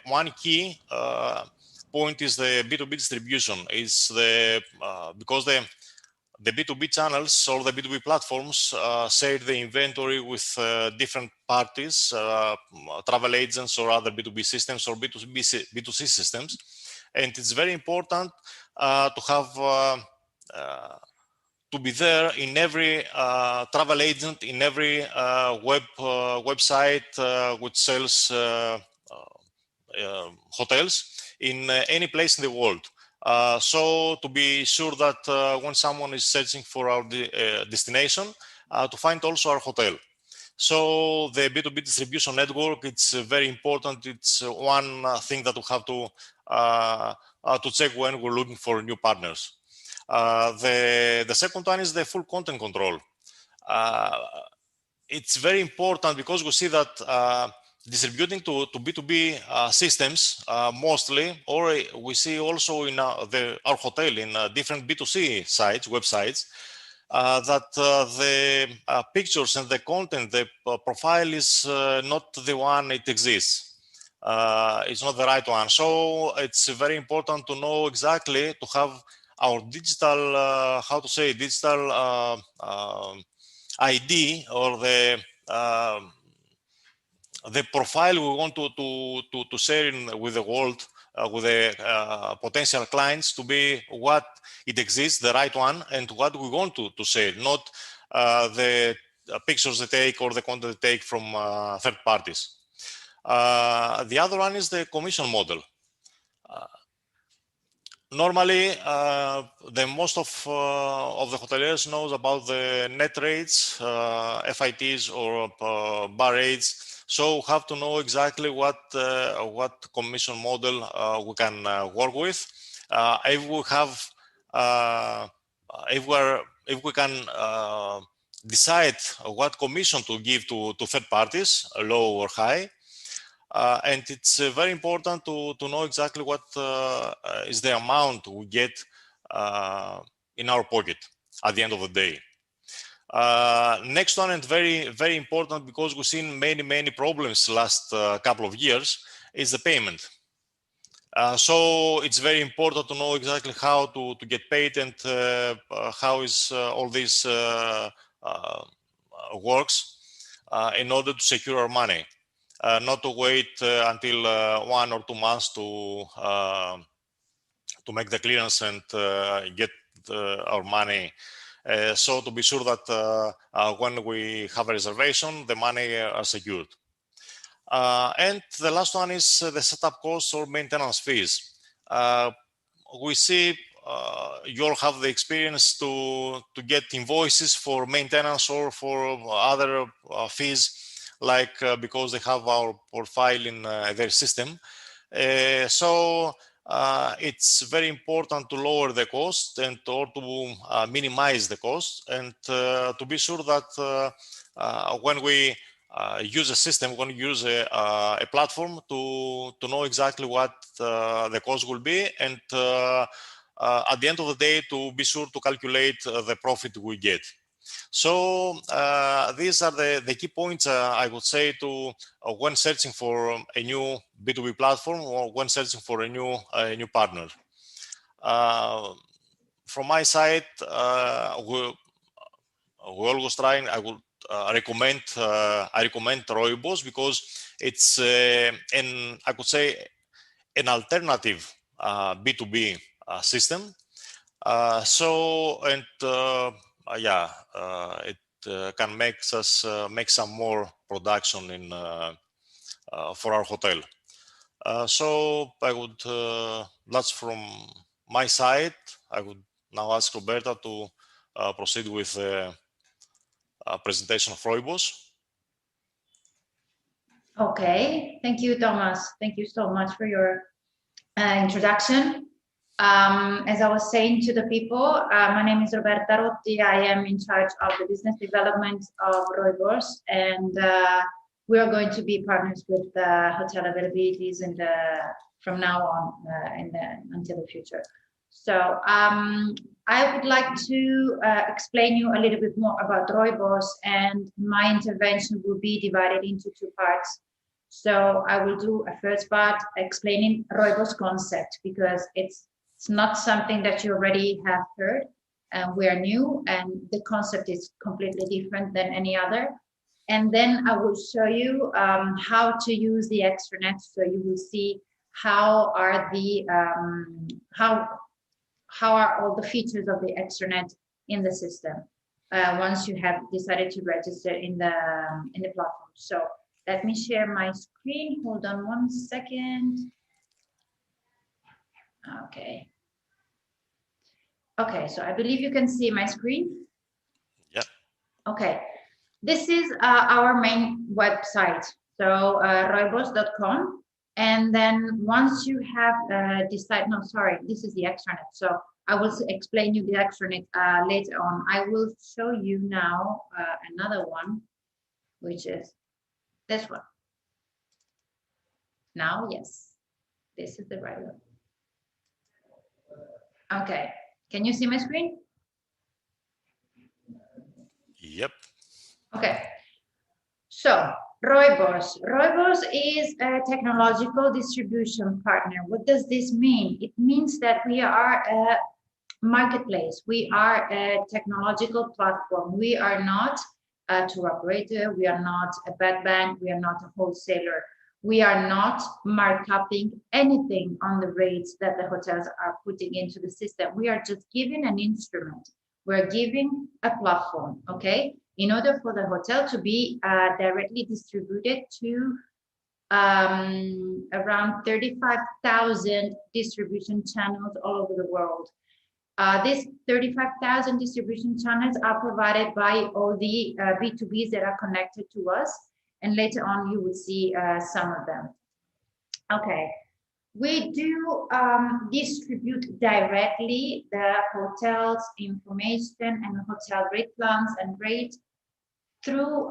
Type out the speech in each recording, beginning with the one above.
one key point is the B2B distribution. Is because the B2B channels or the B2B platforms share the inventory with different parties, travel agents or other B2B systems or B2C systems. And it's very important to have to be there in every travel agent, in every website which sells hotels in any place in the world. So to be sure that when someone is searching for our destination, to find also our hotel. So the B2B distribution network, it's very important. It's one thing that we have to check when we're looking for new partners. The second one is the full content control. It's very important because we see that distributing to B2B systems mostly, or we see also in our hotel in different B2C sites, websites, that the pictures and the content, the profile is not the one it exists. It's not the right one. So it's very important to know exactly, to have our digital, how to say, digital ID or the profile we want to share with the world, with the potential clients, to be what it exists, the right one, and what we want to share, not the pictures they take or the content they take from third parties. The other one is the commission model. Normally, the most of the hoteliers knows about the net rates, FITs or bar rates. So have to know exactly what commission model we can work with. If we have, if we can decide what commission to give to third parties, low or high. And it's very important to know exactly what is the amount we get in our pocket at the end of the day. Next one, and very important, because we've seen many problems last couple of years, is the payment. So it's very important to know exactly how to get paid and how is all this works in order to secure our money. Not to wait until 1 or 2 months to make the clearance and get our money. So to be sure that when we have a reservation, the money are secured. And the last one is the setup costs or maintenance fees. We see you all have the experience to get invoices for maintenance or for other fees, like because they have our profile in their system. So it's very important to lower the cost and or to minimize the cost, and to be sure that when we use a system, when we use a platform, to know exactly what the cost will be, and at the end of the day to be sure to calculate the profit we get. So these are the key points I would say to when searching for a new B2B platform or when searching for a new partner. From my side, we always trying. I would recommend Roibos because it's I could say an alternative B2B system. It can make us make some more production in for our hotel. So I would that's from my side. I would now ask Roberta to proceed with the presentation of Roibos. Okay, thank you, Thomas. Thank you so much for your introduction. As I was saying to the people, my name is Roberta Rotti. I am in charge of the business development of Roibos, and we are going to be partners with Hotel Availabilities and from now on until the future. So I would like to explain you a little bit more about Roibos, and my intervention will be divided into 2 parts. So I will do a first part explaining Roibos concept, because it's not something that you already have heard. We are new, and the concept is completely different than any other. And then I will show you how to use the extranet. So you will see how are the how are all the features of the extranet in the system once you have decided to register in the platform. So let me share my screen. Hold on 1 second. Okay. Okay, so I believe you can see my screen. Yeah. Okay. This is our main website, so roibos.com. And then once you have decided, no, sorry, this is the extranet. So I will explain you the extranet later on. I will show you now another one, which is this one. Now, yes, this is the right one. Okay, can you see my screen? Yep. Okay, so Roibos. Roibos is a technological distribution partner. What does this mean? It means that we are a marketplace. We are a technological platform. We are not a tour operator. We are not a bed bank. We are not a wholesaler. We are not markupping anything on the rates that the hotels are putting into the system. We are just giving an instrument. We're giving a platform, okay? In order for the hotel to be directly distributed to around 35,000 distribution channels all over the world. These 35,000 distribution channels are provided by all the B2Bs that are connected to us. And later on, you will see some of them. Okay. We do distribute directly the hotel's information and hotel rate plans and rates through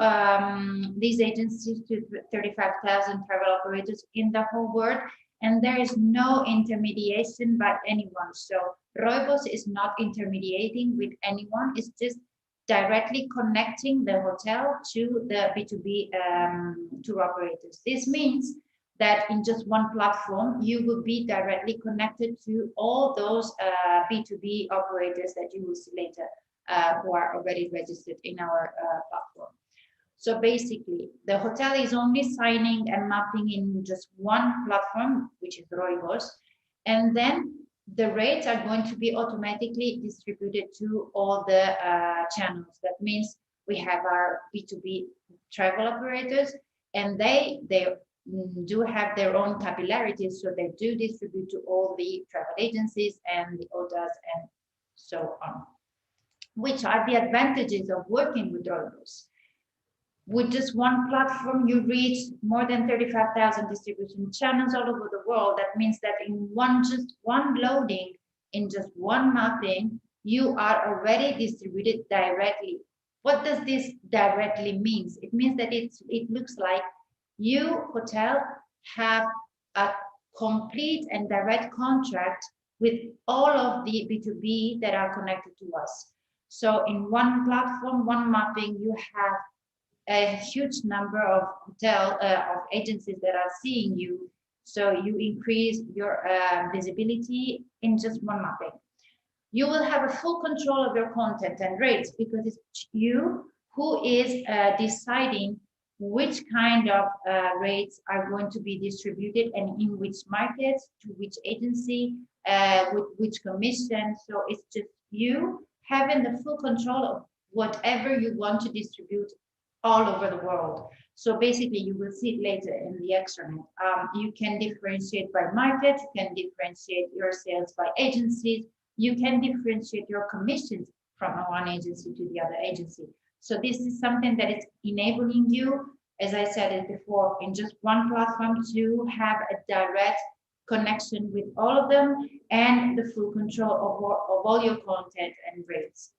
these agencies to 35,000 travel operators in the whole world. And there is no intermediation by anyone. So Roibos is not intermediating with anyone. It's just directly connecting the hotel to the B2B tour operators. This means that in just one platform, you will be directly connected to all those B2B operators that you will see later who are already registered in our platform. So basically, the hotel is only signing and mapping in just one platform, which is Roibos, and then the rates are going to be automatically distributed to all the channels. That means we have our B2B travel operators, and they do have their own capillarities, so they do distribute to all the travel agencies and the OTAs and so on. Which are the advantages of working with Roibos? With just one platform, you reach more than 35,000 distribution channels all over the world. That means that in just one loading, in just one mapping, you are already distributed directly. What does this directly mean? It means that it looks like you, hotel, have a complete and direct contract with all of the B2B that are connected to us. So in one platform, one mapping, you have a huge number of of agencies that are seeing you. So you increase your visibility in just one mapping. You will have a full control of your content and rates, because it's you who is deciding which kind of rates are going to be distributed and in which markets, to which agency, with which commission. So it's just you having the full control of whatever you want to distribute all over the world. So basically, you will see it later in the extranet. You can differentiate by market, you can differentiate your sales by agencies, you can differentiate your commissions from one agency to the other agency. So this is something that is enabling you, as I said it before, in just one platform to have a direct connection with all of them and the full control of all your content and rates.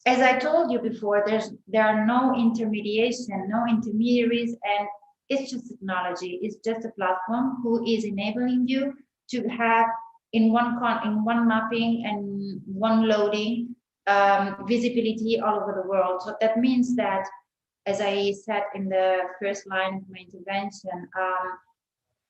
As I told you before, there are no intermediation, no intermediaries, and it's just technology. It's just a platform who is enabling you to have in one mapping and one loading visibility all over the world. So that means that as I said in the first line of my intervention,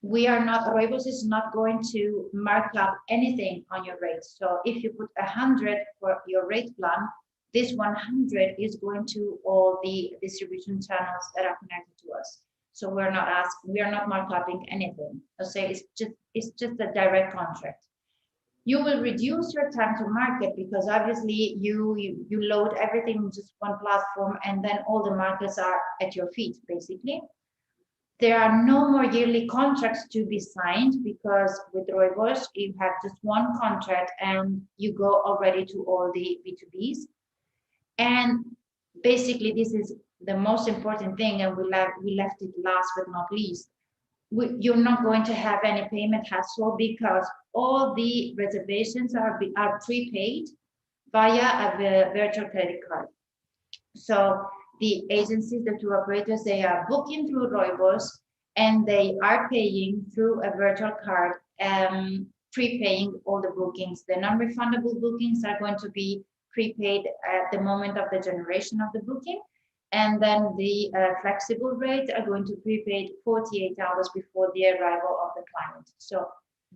we are not, Roibos is not going to mark up anything on your rate. So if you put 100 for your rate plan, this 100 is going to all the distribution channels that are connected to us. So we're not asking, we are not markupping anything. I'll say it's just a direct contract. You will reduce your time to market because obviously you load everything in just one platform, and then all the markets are at your feet, basically. There are no more yearly contracts to be signed because with Roibos, you have just one contract and you go already to all the B2Bs. And basically, this is the most important thing, and we left it last but not least. You're not going to have any payment hassle because all the reservations are prepaid via a virtual credit card. So the agencies, the tour operators, they are booking through Roibos and they are paying through a virtual card, prepaying all the bookings. The non-refundable bookings are going to be prepaid at the moment of the generation of the booking. And then the flexible rates are going to be prepaid 48 hours before the arrival of the client. So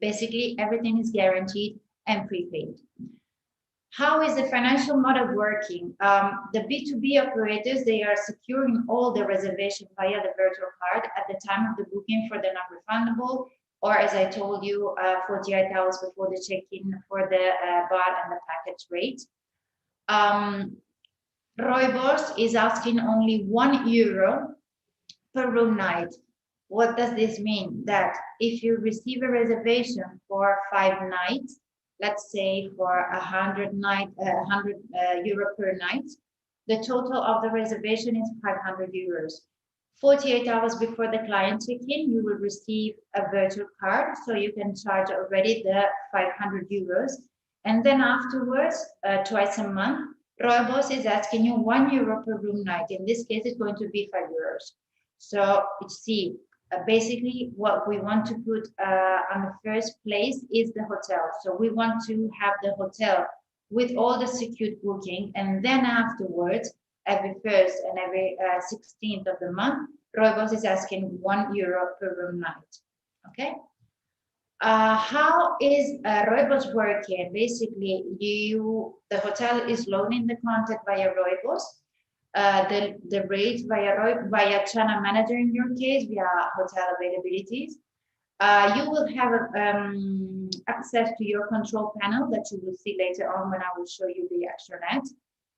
basically everything is guaranteed and prepaid. How is the financial model working? The B2B operators, they are securing all the reservation via the virtual card at the time of the booking for the non-refundable, or as I told you, 48 hours before the check-in for the bar and the package rate. Roibos is asking only €1 per room night. What does this mean? That if you receive a reservation for 5 nights, let's say for €100 per night, the total of the reservation is €500. 48 hours before the client check-in, you will receive a virtual card, so you can charge already the €500. And then afterwards, twice a month, Roibos is asking you €1 per room night. In this case, it's going to be €5. So you see, basically what we want to put on the first place is the hotel. So we want to have the hotel with all the secured booking, and then afterwards, every first and every 16th of the month, Roibos is asking €1 per room night. Okay. How is Roibos working? Basically, the hotel is loaning the content via Roibos. The rate via channel manager in your case, via Hotel Availabilities. You will have access to your control panel that you will see later on when I will show you the extranet.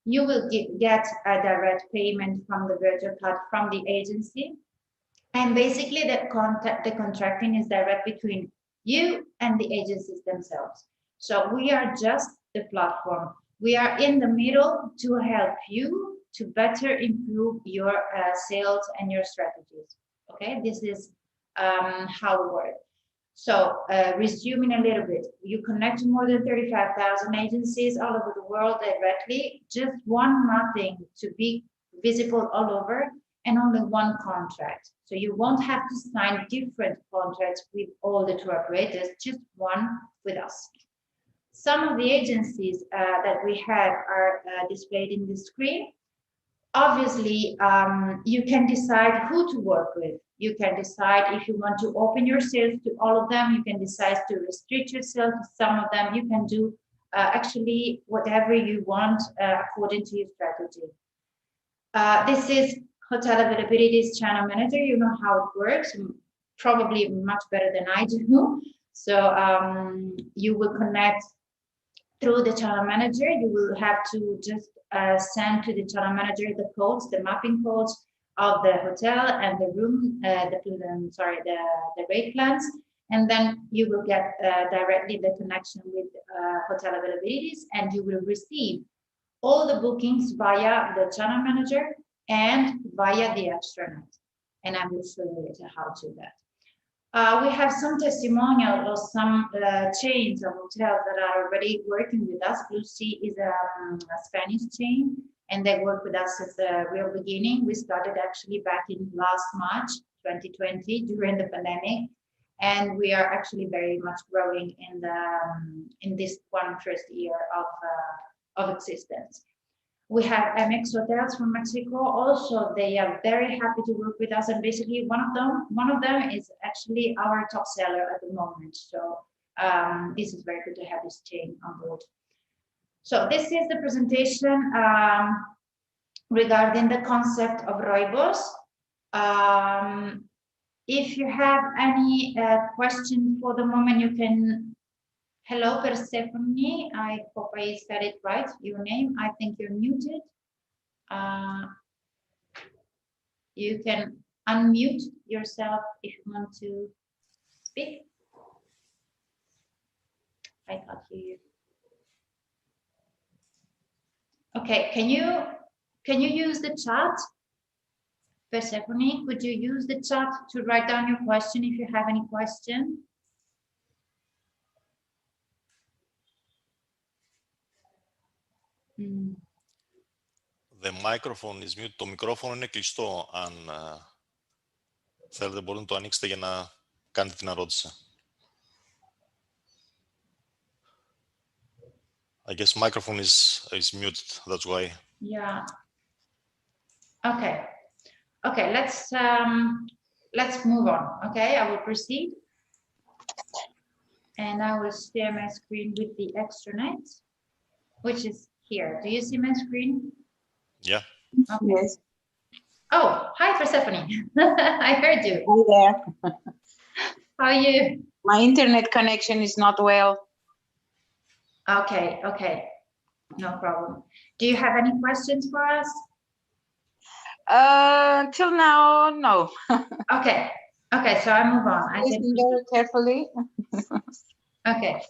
You will get a direct payment from the virtual card from the agency. And basically the contracting is direct between you and the agencies themselves. So we are just the platform. We are in the middle to help you to better improve your sales and your strategies. Okay, this is how it works. So resuming a little bit, you connect to more than 35,000 agencies all over the world directly, just one mapping to be visible all over, and only one contract. So you won't have to sign different contracts with all the tour operators, just one with us. Some of the agencies that we have are displayed in the screen. Obviously, you can decide who to work with. You can decide if you want to open your sales to all of them. You can decide to restrict yourself to some of them. You can do actually whatever you want according to your strategy. This is Hotel Availabilities Channel Manager. You know how it works, probably much better than I do. So you will connect through the channel manager. You will have to just send to the channel manager the codes, the mapping codes of the hotel and the room, the rate plans, and then you will get directly the connection with Hotel Availabilities, and you will receive all the bookings via the channel manager and via the extranet. And I will show you later how to do that. We have some testimonials of some chains of hotels that are already working with us. Lucy is a Spanish chain, and they work with us since the real beginning. We started actually back in last March 2020 during the pandemic, and we are actually very much growing in this first year of existence. We have MX hotels from Mexico. Also, they are very happy to work with us. And basically, one of them is actually our top seller at the moment. So this is very good to have this chain on board. So this is the presentation regarding the concept of Roibos. If you have any question for the moment, you can. Hello, Persephone. I hope I said it right. Your name. I think you're muted. You can unmute yourself if you want to speak. I can't hear you. Okay, can you use the chat? Persephone, could you use the chat to write down your question if you have any question? The microphone is mute. Το μικρόφωνο είναι κλειστό. Αν θέλετε μπορείτε να το ανοίξετε για να κάνετε την ερώτηση. I guess microphone is muted. That's why. Yeah. Okay. Okay. Let's move on. Okay. I will proceed, and I will share my screen with the extranet, which is here. Do you see my screen? Yeah. Okay. Yes. Oh, hi, Persephone. I heard you. Hi there. How are you? My internet connection is not well. Okay, okay. No problem. Do you have any questions for us? Till now, no. Okay. Okay, so I move on. I Listen can... very carefully. Okay.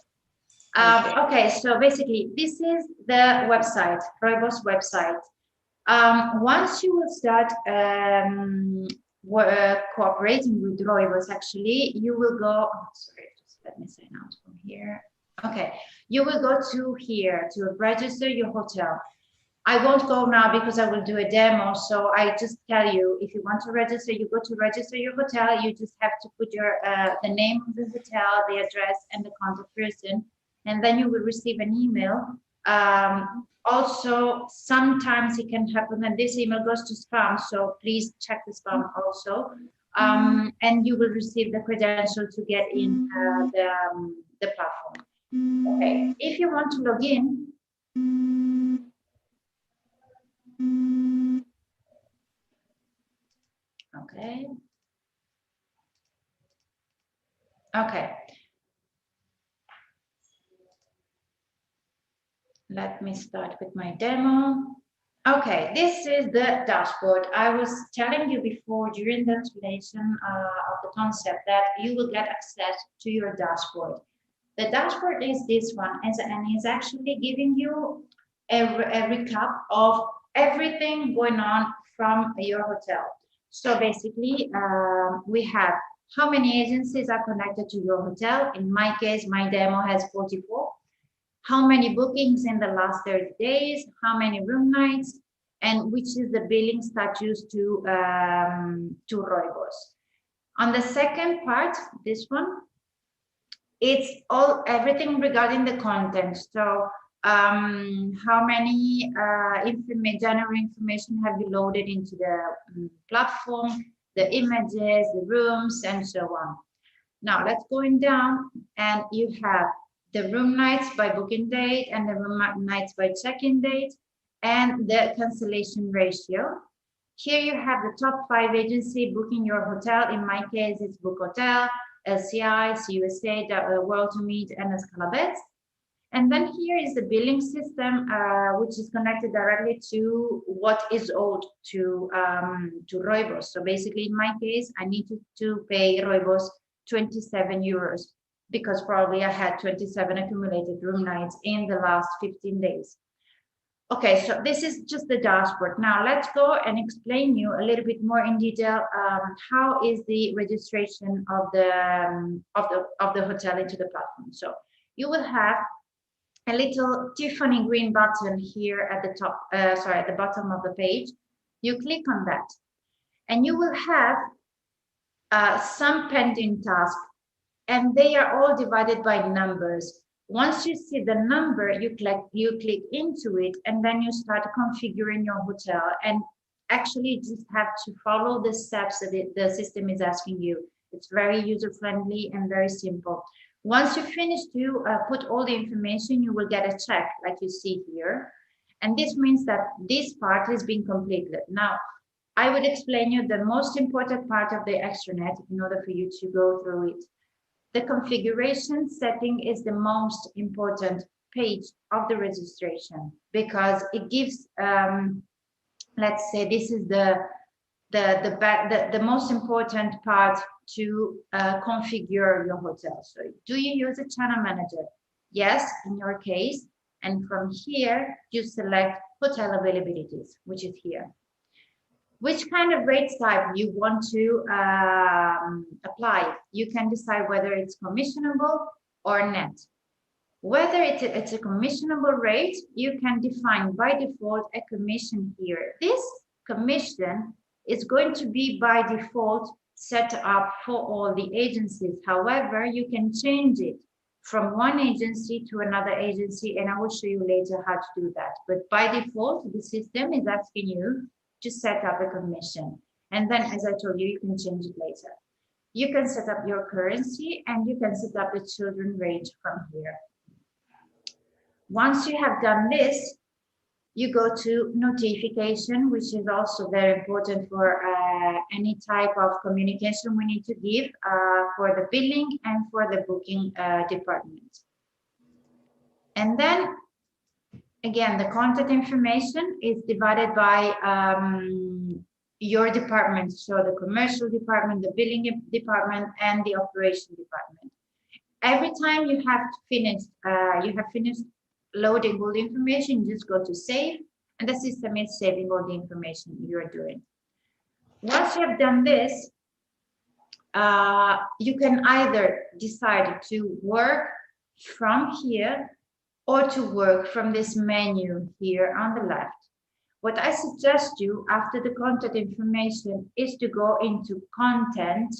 Okay, so basically, this is the website, Roibos website. Once you will start cooperating with Roibos, actually, you will go, oh, sorry, just let me sign out from here. Okay, you will go to here to register your hotel. I won't go now because I will do a demo. So I just tell you, if you want to register, you go to register your hotel. You just have to put your the name of the hotel, the address, and the contact person, and then you will receive an email. Also, sometimes it can happen that this email goes to spam, so please check the spam also. And you will receive the credential to get in the platform. Okay, if you want to log in, okay. Okay. Let me start with my demo. Okay, this is the dashboard. I was telling you before during the explanation of the concept that you will get access to your dashboard. The dashboard is this one, and is actually giving you a recap of everything going on from your hotel. So basically, we have how many agencies are connected to your hotel. In my case, my demo has 44. How many bookings in the last 30 days, how many room nights, and which is the billing status to Roibos. On the second part, this one, it's everything regarding the content. So how many general information have you loaded into the platform, the images, the rooms, and so on. Now let's go down, and you have the room nights by booking date and the room nights by check-in date and the cancellation ratio. Here you have the top 5 agency booking your hotel. In my case, it's Book Hotel, LCI, CUSA, World to Meet, and Escalabets. And then here is the billing system, which is connected directly to what is owed to Roibos. So basically, in my case, I need to pay Roibos 27 euros. Because probably I had 27 accumulated room nights in the last 15 days. Okay, so this is just the dashboard. Now let's go and explain you a little bit more in detail how is the registration of the hotel into the platform. So you will have a little Tiffany green button here at the top, at the bottom of the page. You click on that, and you will have some pending tasks. And they are all divided by numbers. Once you see the number, you click into it, and then you start configuring your hotel. And actually, you just have to follow the steps that the system is asking you. It's very user-friendly and very simple. Once you finish to put all the information, you will get a check like you see here. And this means that this part has been completed. Now, I would explain you the most important part of the extranet in order for you to go through it. The configuration setting is the most important page of the registration because it gives, let's say, this is the most important part to configure your hotel. So, do you use a channel manager? Yes, in your case. And from here, you select Hotel Availabilities, which is here. Which kind of rate type you want to apply? You can decide whether it's commissionable or net. Whether it's a commissionable rate, you can define by default a commission here. This commission is going to be by default set up for all the agencies. However, you can change it from one agency to another agency, and I will show you later how to do that. But by default, the system is asking you to set up a commission. And then, as I told you, you can change it later. You can set up your currency and you can set up the children rate from here. Once you have done this, you go to notification, which is also very important for any type of communication we need to give for the billing and for the booking department. And then again, the contact information is divided by your department. So the commercial department, the billing department, and the operation department. Every time you have finished loading all the information, you just go to save, and the system is saving all the information you're doing. Once you have done this, you can either decide to work from here or to work from this menu here on the left. What I suggest you after the contact information is to go into content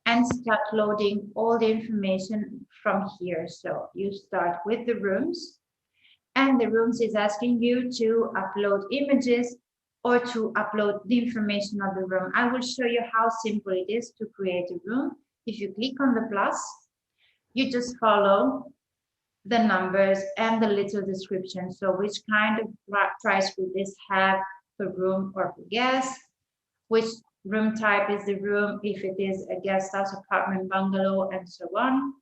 and start loading all the information from here. So you start with the rooms, and the rooms is asking you to upload images or to upload the information of the room. I will show you how simple it is to create a room. If you click on the plus, you just follow the numbers and the little description. So which kind of price would this have per room or per guest? Which room type is the room, if it is a guest house, apartment, bungalow, and so on.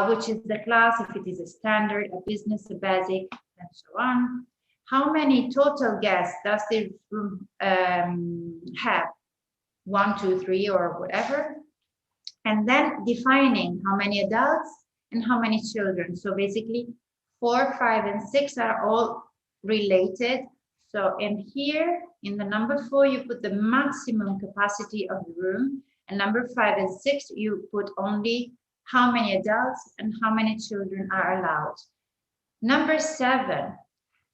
Which is the class, if it is a standard, a business, a basic, and so on. How many total guests does the room have? 1, 2, 3, or whatever. And then defining how many adults and how many children. So basically 4, 5, and 6 are all related. So in here, in the number 4, you put the maximum capacity of the room, and number 5 and 6, you put only how many adults and how many children are allowed. Number 7,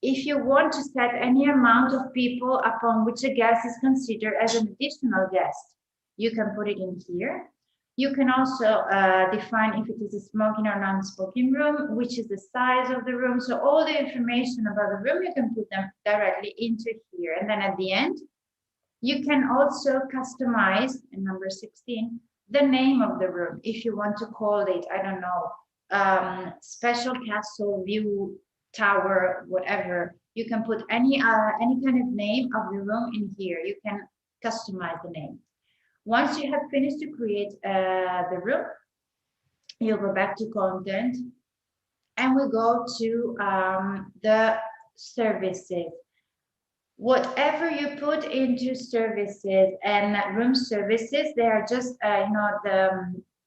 if you want to set any amount of people upon which a guest is considered as an additional guest, you can put it in here. You can also define if it is a smoking or non-smoking room, which is the size of the room. So all the information about the room, you can put them directly into here. And then at the end, you can also customize, in number 16, the name of the room. If you want to call it, I don't know, special castle view tower, whatever, you can put any kind of name of the room in here. You can customize the name. Once you have finished to create the room, you'll go back to content, and we go to the services. Whatever you put into services and room services, they are just,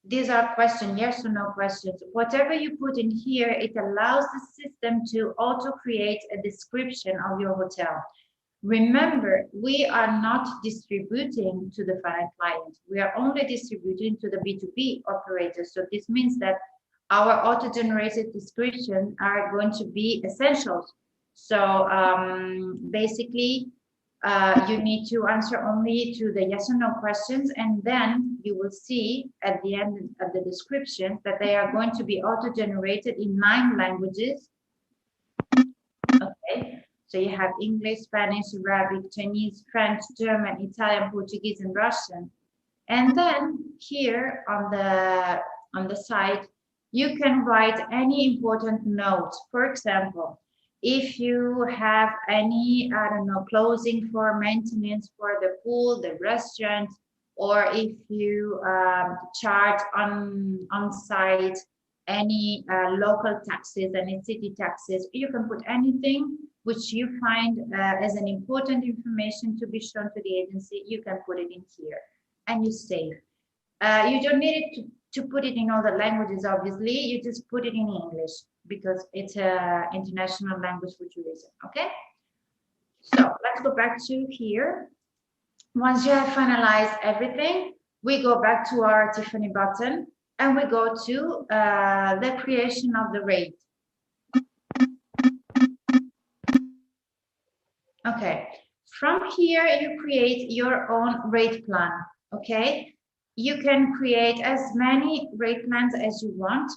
these are questions, yes or no questions. Whatever you put in here, it allows the system to auto create a description of your hotel. Remember, we are not distributing to the final client. We are only distributing to the B2B operators. So this means that our auto-generated descriptions are going to be essentials. So basically, You need to answer only to the yes or no questions, and then you will see at the end of the description that they are going to be auto-generated in 9 languages. Okay, so you have English, Spanish, Arabic, Chinese, French, German, Italian, Portuguese, and Russian. And then here on the side, you can write any important note. For example, if you have any, I don't know, closing for maintenance for the pool, the restaurant, or if you charge on site any local taxes, any city taxes, you can put anything which you find as an important information to be shown to the agency, you can put it in here and you save. You don't need it to put it in all the languages, obviously, you just put it in English because it's an international language for tourism, okay? So let's go back to here. Once you have finalized everything, we go back to our Tiffany button and we go to the creation of the rate. Okay, from here you create your own rate plan, okay? You can create as many rate plans as you want,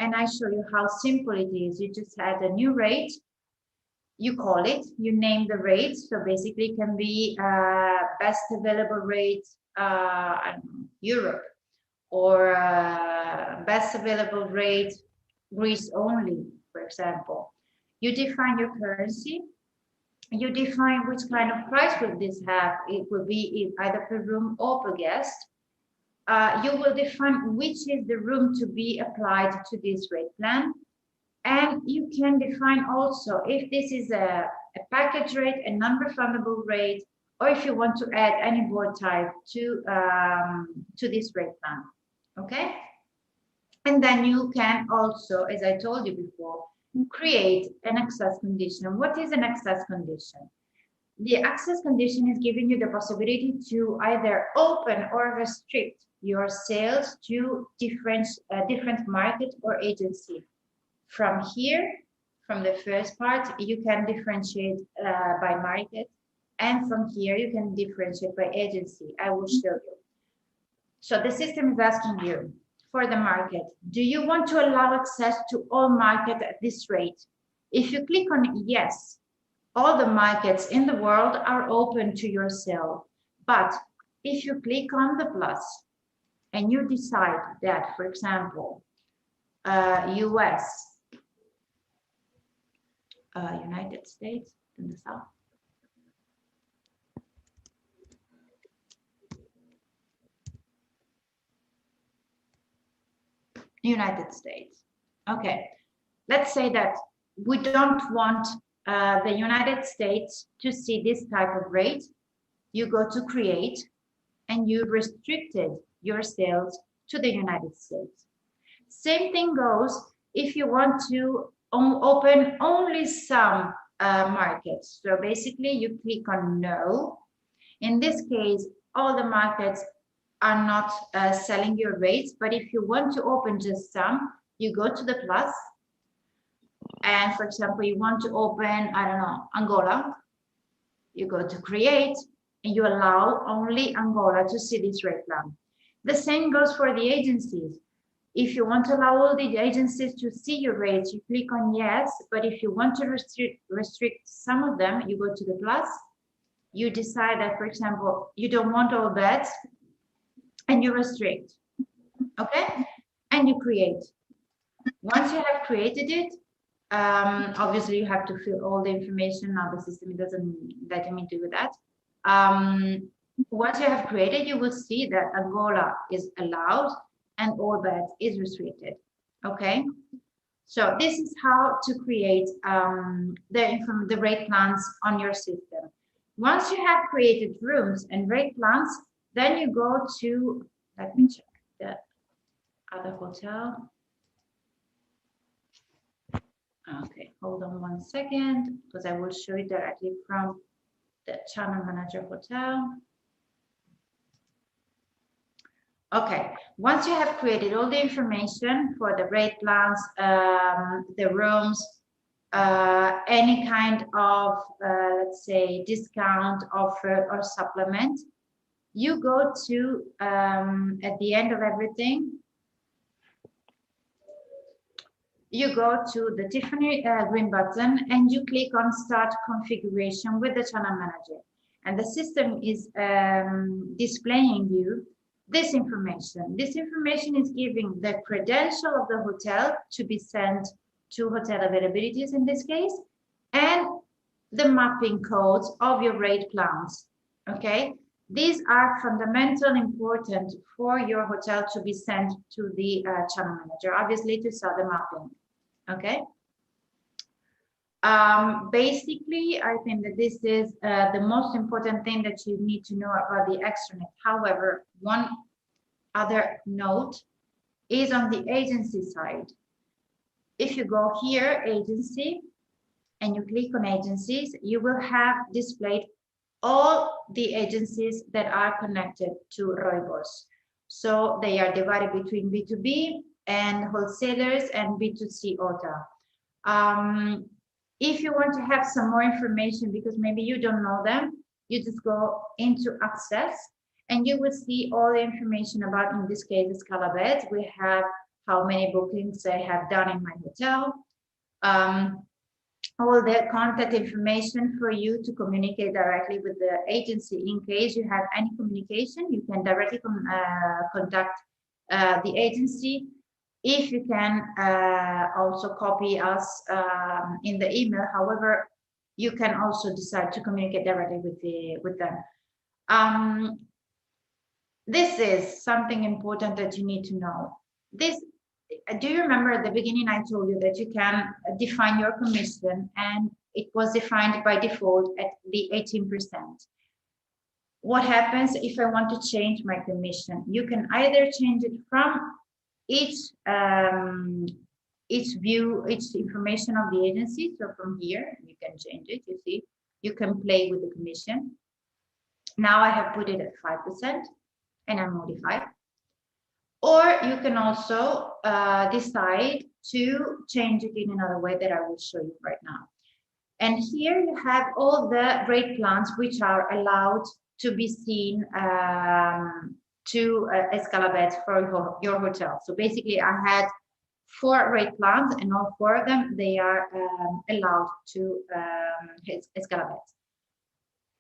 and I show you how simple it is. You just add a new rate, you call it, you name the rate, so basically it can be best available rate, I don't know, Europe, or best available rate Greece only, for example. You define your currency, you define which kind of price will this have. It will be either per room or per guest. You will define which is the room to be applied to this rate plan. And you can define also if this is a package rate, a non-refundable rate, or if you want to add any board type to this rate plan, okay? And then you can also, as I told you before, create an access condition. What is an access condition? The access condition is giving you the possibility to either open or restrict your sales to different market or agency. From here, from the first part, you can differentiate by market, and from here you can differentiate by agency. I will show you. So the system is asking you for the market, do you want to allow access to all markets at this rate? If you click on yes, all the markets in the world are open to your sale. But if you click on the plus and you decide that, for example, US, United States in the south, United States. Okay, let's say that we don't want the United States to see this type of rate. You go to create and you restricted your sales to the United States. Same thing goes if you want to open only some markets. So basically you click on no. In this case, all the markets are not selling your rates, but if you want to open just some, you go to the plus. And for example, you want to open, I don't know, Angola, you go to create and you allow only Angola to see this rate plan. The same goes for the agencies. If you want to allow all the agencies to see your rates, you click on yes, but if you want to restrict some of them, you go to the plus. You decide that, for example, you don't want all bets and you restrict, okay? And you create. Once you have created it, obviously you have to fill all the information. Now the system doesn't let me do that. Once you have created, you will see that Angola is allowed and all that is restricted, okay? So this is how to create the rate plans on your system. Once you have created rooms and rate plans, then you go to, let me check the other hotel. Okay, hold on 1 second, because I will show you directly from the Channel Manager Hotel. Okay, once you have created all the information for the rate plans, the rooms, any kind of, let's say, discount offer or supplement, you go to, at the end of everything, you go to the Tiffany green button and you click on Start Configuration with the Channel Manager. And the system is displaying you this information. This information is giving the credential of the hotel to be sent to Hotel Availabilities in this case, and the mapping codes of your rate plans. Okay, these are fundamental, important for your hotel to be sent to the Channel Manager, obviously to start the mapping. Okay. Basically, I think that this is the most important thing that you need to know about the extranet. However, one other note is on the agency side. If you go here, agency, and you click on agencies, you will have displayed all the agencies that are connected to Roibos. So they are divided between B2B and wholesalers and B2C OTA. If you want to have some more information, because maybe you don't know them, you just go into Access and you will see all the information about, in this case, Scalabed. We have how many bookings I have done in my hotel, all the contact information for you to communicate directly with the agency. In case you have any communication, you can directly contact the agency. If you can also copy us in the email, however, you can also decide to communicate directly with them. This is something important that you need to know. Do you remember at the beginning I told you that you can define your commission, and it was defined by default at the 18%. What happens if I want to change my commission? You can either change it from each information of the agency. So from here, you can change it. You see, you can play with the commission. Now I have put it at 5% and I modify. Or you can also decide to change it in another way that I will show you right now. And here you have all the rate plans which are allowed to be seen to Scalabed for your hotel. So basically I had 4 rate plans, and all 4 of them, they are allowed to Scalabed.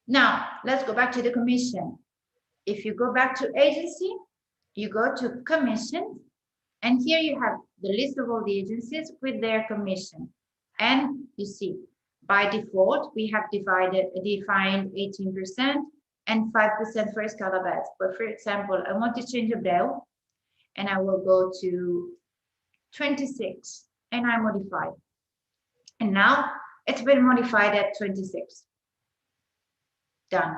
Now let's go back to the commission. If you go back to agency, you go to commission, and here you have the list of all the agencies with their commission. And you see, by default, we have defined 18% and 5% for Scalabed. But for example, I want to change a bill, and I will go to 26 and I modify. And now it's been modified at 26. Done.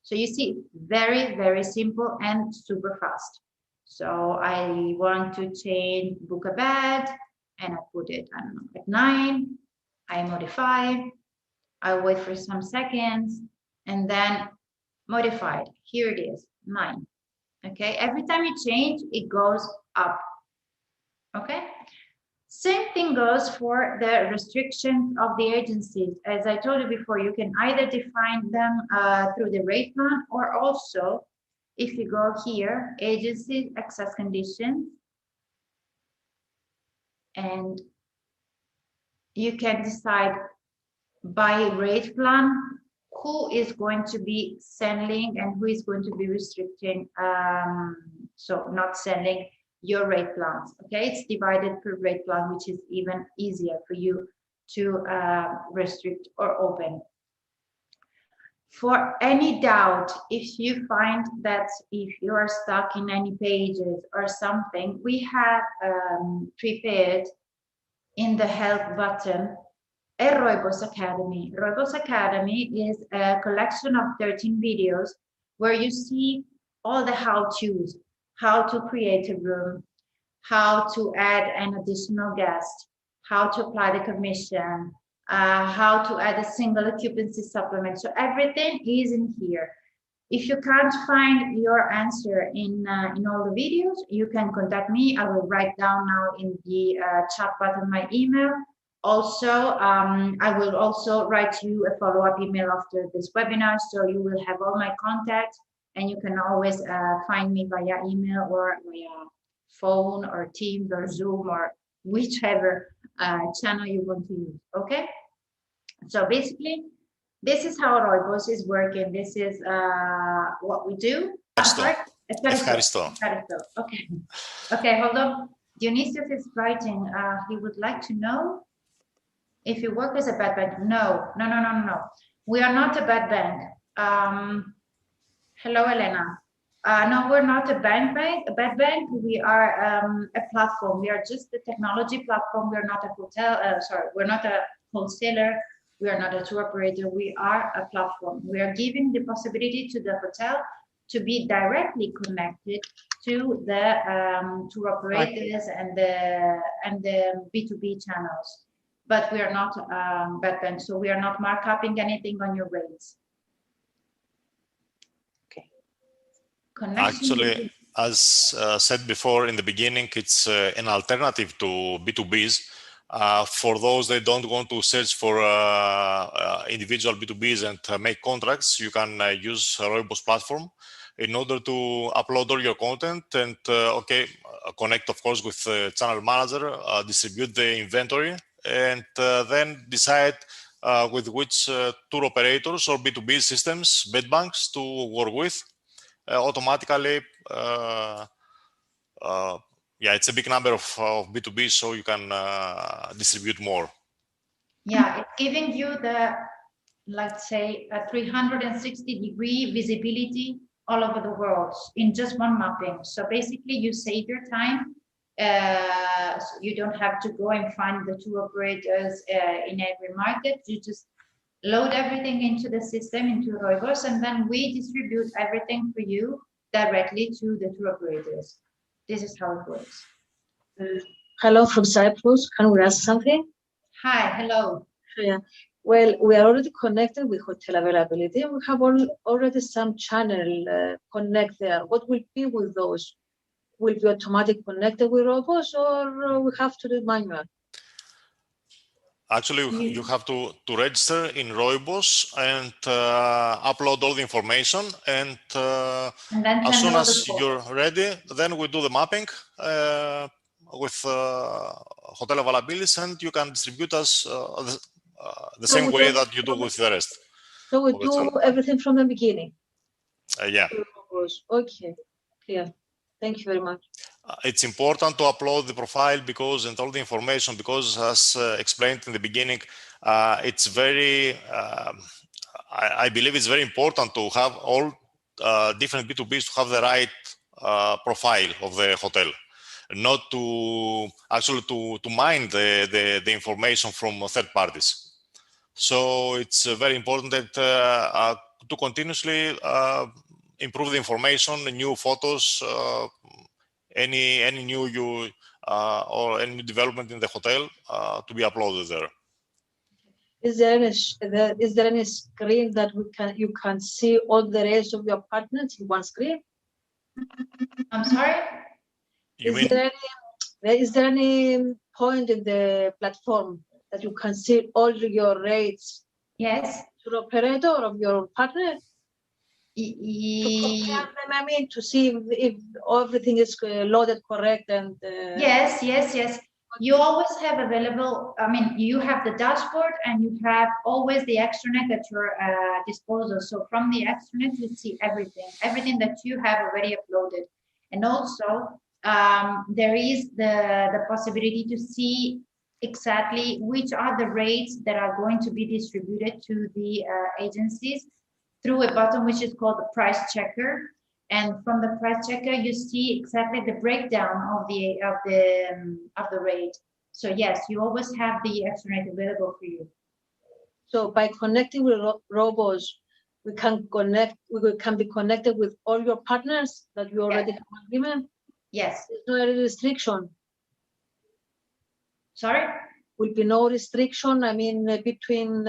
So you see, very, very simple and super fast. So I want to change book a bed, and I put it, I don't know, at 9. I modify. I wait for some seconds, and then modified. Here it is, 9. Okay, every time you change, it goes up. Okay, same thing goes for the restrictions of the agencies. As I told you before, you can either define them through the rate plan, or also if you go here, agency access conditions, and you can decide by rate plan who is going to be sending and who is going to be restricting, so not sending your rate plans. Okay, it's divided per rate plan, which is even easier for you to restrict or open. For any doubt, if you find that if you are stuck in any pages or something, we have prepared in the help button a Roibos Academy. Roibos Academy is a collection of 13 videos where you see all the how-tos, how to create a room, how to add an additional guest, how to apply the commission, how to add a single occupancy supplement. So everything is in here. If you can't find your answer in all the videos, you can contact me. I will write down now in the chat button my email, Also, I will also write you a follow-up email after this webinar, so you will have all my contacts, and you can always find me via email or via phone or Teams or Zoom or whichever channel you want to use. Okay. So basically, this is how Roibos is working. This is what we do. Sorry. Okay. Okay, hold on. Dionysius is writing. He would like to know if you work as a bad bank. No. We are not a bad bank. Hello, Elena. No, we're not a bad bank. We are a platform. We are just a technology platform. We're not a hotel. We're not a wholesaler. We are not a tour operator. We are a platform. We are giving the possibility to the hotel to be directly connected to the tour operators and the B2B channels. But we are not bad bank, so we are not markupping anything on your rates. Okay. Actually, as said before in the beginning, it's an alternative to B2Bs. For those that don't want to search for individual B2Bs and make contracts, you can use Roibos platform in order to upload all your content and connect, of course, with the channel manager, distribute the inventory, and then decide with which tour operators or B2B systems, bed banks to work with. Automatically, it's a big number of B2B, so you can distribute more. Yeah, it's giving you the, let's say, a 360-degree visibility all over the world in just one mapping. So basically, you save your time. So you don't have to go and find the tour operators in every market. You just load everything into the system, into Roibos, and then we distribute everything for you directly to the tour operators. This is how it works. Hello from Cyprus. Can we ask something? Hi, hello. Yeah. Well, we are already connected with Hotel Availability. We have already some channel connect there. What will be with those? Will be automatic connected with Roibos, or we have to do manual? Actually, you have to register in Roibos and upload all the information. And as soon as you're ready, then we do the mapping with Hotel Availabilities, and you can distribute us the same way that you do with the rest. So we do everything from the beginning? Yeah. Okay, clear. Thank you very much. It's important to upload the profile and all the information, because as explained in the beginning, it's very, I believe it's very important to have all different B2Bs to have the right profile of the hotel, not to actually to mine the information from third parties. So it's very important that to continuously improve the information, new photos, any new or any new development in the hotel to be uploaded there. Is there any screen that you can see all the rest of your partners in one screen? I'm sorry? Is there any point in the platform that you can see all your rates? Yes. To the operator of your partner? To compare them, I mean, to see if everything is loaded correct and... Yes. You always have available, I mean, you have the dashboard and you have always the extranet at your disposal. So from the extranet, you see everything that you have already uploaded. And also, there is the possibility to see exactly which are the rates that are going to be distributed to the agencies through a button which is called the price checker. And from the price checker, you see exactly the breakdown of the rate. So yes, you always have the extranet available for you. So by connecting with Roibos, we can be connected with all your partners that you already have an agreement? Yes. There's no restriction. Sorry? Will be no restriction, I mean, between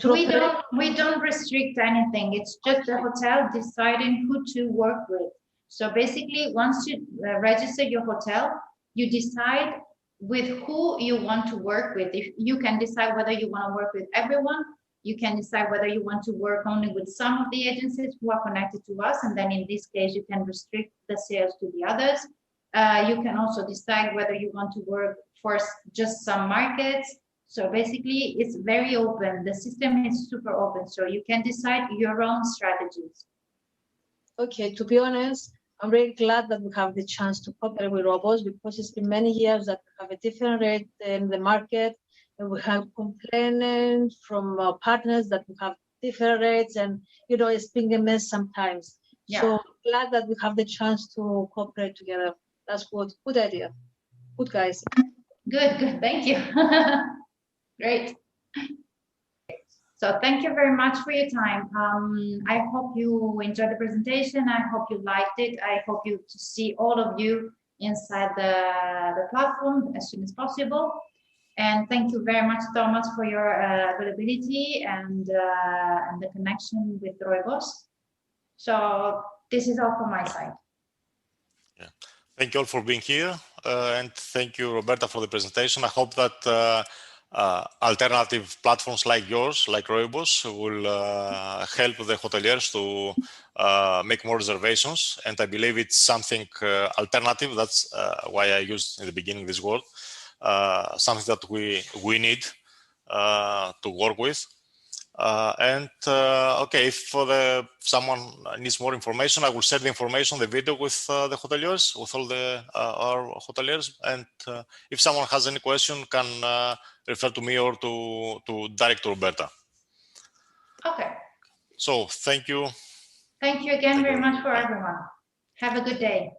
we don't restrict anything. It's just the hotel deciding who to work with. So basically, once you register your hotel, you decide with who you want to work with. If you can decide whether you want to work with everyone, you can decide whether you want to work only with some of the agencies who are connected to us, and then in this case, you can restrict the sales to the others. You can also decide whether you want to work for just some markets. So basically, it's very open. The system is super open, so you can decide your own strategies. Okay, to be honest, I'm very glad that we have the chance to cooperate with Roibos, because it's been many years that we have a different rate in the market, and we have complaints from our partners that we have different rates, and it's been a mess sometimes. Yeah. So glad that we have the chance to cooperate together. That's good. Good idea. Good, guys. Good. Thank you. Great. So thank you very much for your time. I hope you enjoyed the presentation. I hope you liked it. I hope to see all of you inside the platform as soon as possible. And thank you very much, Thomas, for your availability and the connection with Roibos. So this is all from my side. Yeah. Thank you all for being here, and thank you, Roberta, for the presentation. I hope that alternative platforms like yours, like Roibos, will help the hoteliers to make more reservations. And I believe it's something alternative. That's why I used in the beginning this word, something that we need to work with. Okay, if someone needs more information, I will share the information, the video with the hoteliers, with all our hoteliers. And if someone has any question, can refer to me or to direct to Roberta. Okay. So thank you. Thank you again very much for everyone. Have a good day.